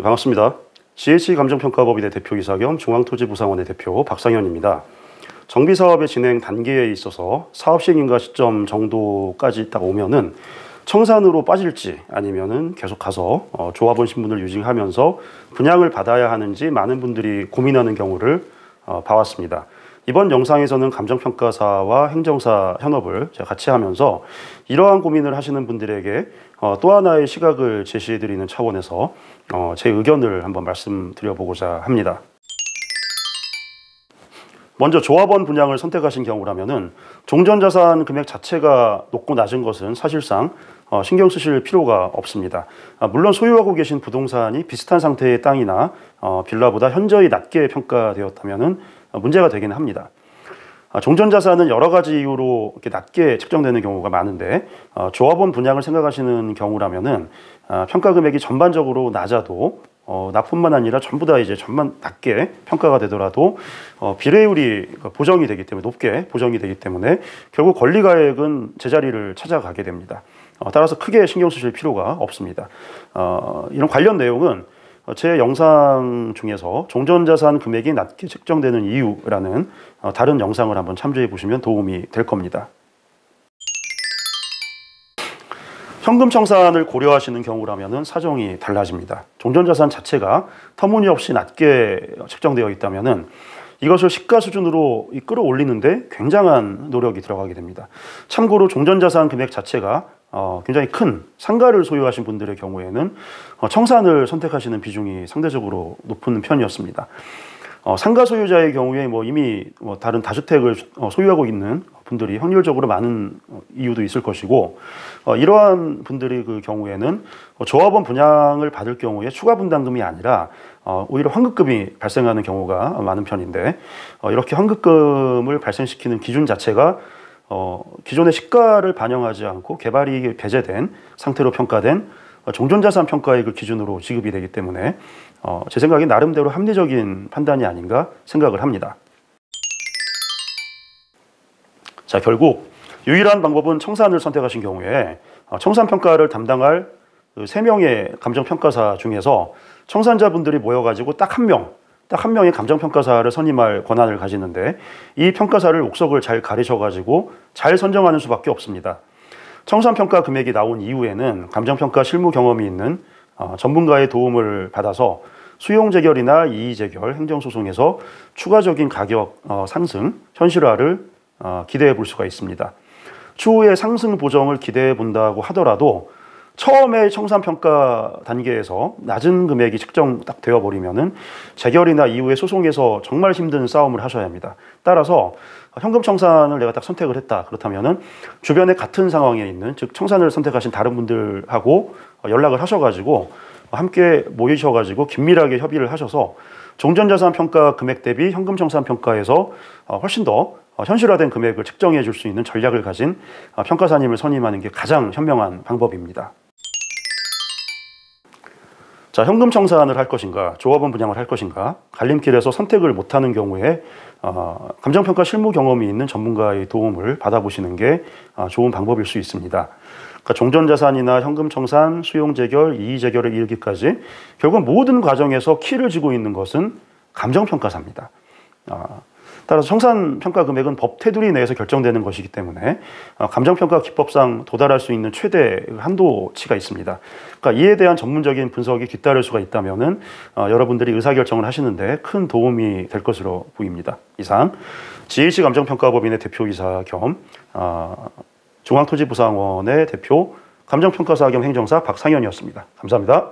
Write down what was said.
네, 반갑습니다. GH감정평가법인의 대표이사 겸 중앙토지부상원의 대표 박상현입니다. 정비사업의 진행 단계에 있어서 사업 시행인가 시점 정도까지 딱 오면은 청산으로 빠질지 아니면은 계속 가서 조합원 신분을 유지하면서 분양을 받아야 하는지 많은 분들이 고민하는 경우를 봐왔습니다. 이번 영상에서는 감정평가사와 행정사 현업을 제가 같이 하면서 이러한 고민을 하시는 분들에게 또 하나의 시각을 제시해드리는 차원에서 제 의견을 한번 말씀드려보고자 합니다. 먼저 조합원 분양을 선택하신 경우라면은 종전자산 금액 자체가 높고 낮은 것은 사실상 신경 쓰실 필요가 없습니다. 물론 소유하고 계신 부동산이 비슷한 상태의 땅이나 빌라보다 현저히 낮게 평가되었다면은 문제가 되기는 합니다. 종전자산은 여러 가지 이유로 이렇게 낮게 책정되는 경우가 많은데 조합원 분양을 생각하시는 경우라면은 평가 금액이 전반적으로 낮아도 나뿐만 아니라 전부 다 이제 전반 낮게 평가가 되더라도 비례율이 보정이 되기 때문에 높게 보정이 되기 때문에 결국 권리가액은 제자리를 찾아가게 됩니다. 따라서 크게 신경 쓰실 필요가 없습니다. 이런 관련 내용은 제 영상 중에서 종전자산 금액이 낮게 책정되는 이유라는 다른 영상을 한번 참조해 보시면 도움이 될 겁니다. 현금 청산을 고려하시는 경우라면 사정이 달라집니다. 종전자산 자체가 터무니없이 낮게 책정되어 있다면 이것을 시가 수준으로 끌어올리는데 굉장한 노력이 들어가게 됩니다. 참고로 종전자산 금액 자체가 굉장히 큰 상가를 소유하신 분들의 경우에는 청산을 선택하시는 비중이 상대적으로 높은 편이었습니다. 상가 소유자의 경우에 이미 다른 다주택을 소유하고 있는 분들이 확률적으로 많은 이유도 있을 것이고 이러한 분들의 그 경우에는 조합원 분양을 받을 경우에 추가 분담금이 아니라 오히려 환급금이 발생하는 경우가 많은 편인데 이렇게 환급금을 발생시키는 기준 자체가 기존의 시가를 반영하지 않고 개발이익이 배제된 상태로 평가된 종전자산 평가액을 기준으로 지급이 되기 때문에 제 생각에 나름대로 합리적인 판단이 아닌가 생각을 합니다. 자, 결국 유일한 방법은 청산을 선택하신 경우에 청산평가를 담당할 3명의 감정평가사 중에서 청산자분들이 모여가지고 딱 한 명의 감정평가사를 선임할 권한을 가지는데 이 평가사를 옥석을 잘 가리셔가지고 잘 선정하는 수밖에 없습니다. 청산평가 금액이 나온 이후에는 감정평가 실무 경험이 있는 전문가의 도움을 받아서 수용재결이나 이의재결, 행정소송에서 추가적인 가격 상승, 현실화를 기대해 볼 수가 있습니다. 추후에 상승 보정을 기대해 본다고 하더라도 처음에 청산평가 단계에서 낮은 금액이 책정 딱 되어버리면은 재결이나 이후에 소송에서 정말 힘든 싸움을 하셔야 합니다. 따라서 현금 청산을 내가 딱 선택을 했다. 그렇다면은 주변에 같은 상황에 있는, 즉 청산을 선택하신 다른 분들하고 연락을 하셔가지고 함께 모이셔가지고 긴밀하게 협의를 하셔서 종전자산 평가 금액 대비 현금 청산 평가에서 훨씬 더 현실화된 금액을 책정해 줄 수 있는 전략을 가진 평가사님을 선임하는 게 가장 현명한 방법입니다. 자, 현금 청산을 할 것인가, 조합원 분양을 할 것인가, 갈림길에서 선택을 못하는 경우에 감정평가 실무 경험이 있는 전문가의 도움을 받아보시는 게 좋은 방법일 수 있습니다. 그러니까 종전자산이나 현금 청산, 수용재결, 이의재결에 이르기까지 결국 모든 과정에서 키를 쥐고 있는 것은 감정평가사입니다. 따라서 청산평가 금액은 법 테두리 내에서 결정되는 것이기 때문에 감정평가 기법상 도달할 수 있는 최대 한도치가 있습니다. 그러니까 이에 대한 전문적인 분석이 뒤따를 수가 있다면은 여러분들이 의사결정을 하시는데 큰 도움이 될 것으로 보입니다. 이상 GH감정평가법인의 대표이사 겸 중앙토지부상원의 대표 감정평가사 겸 행정사 박상현이었습니다. 감사합니다.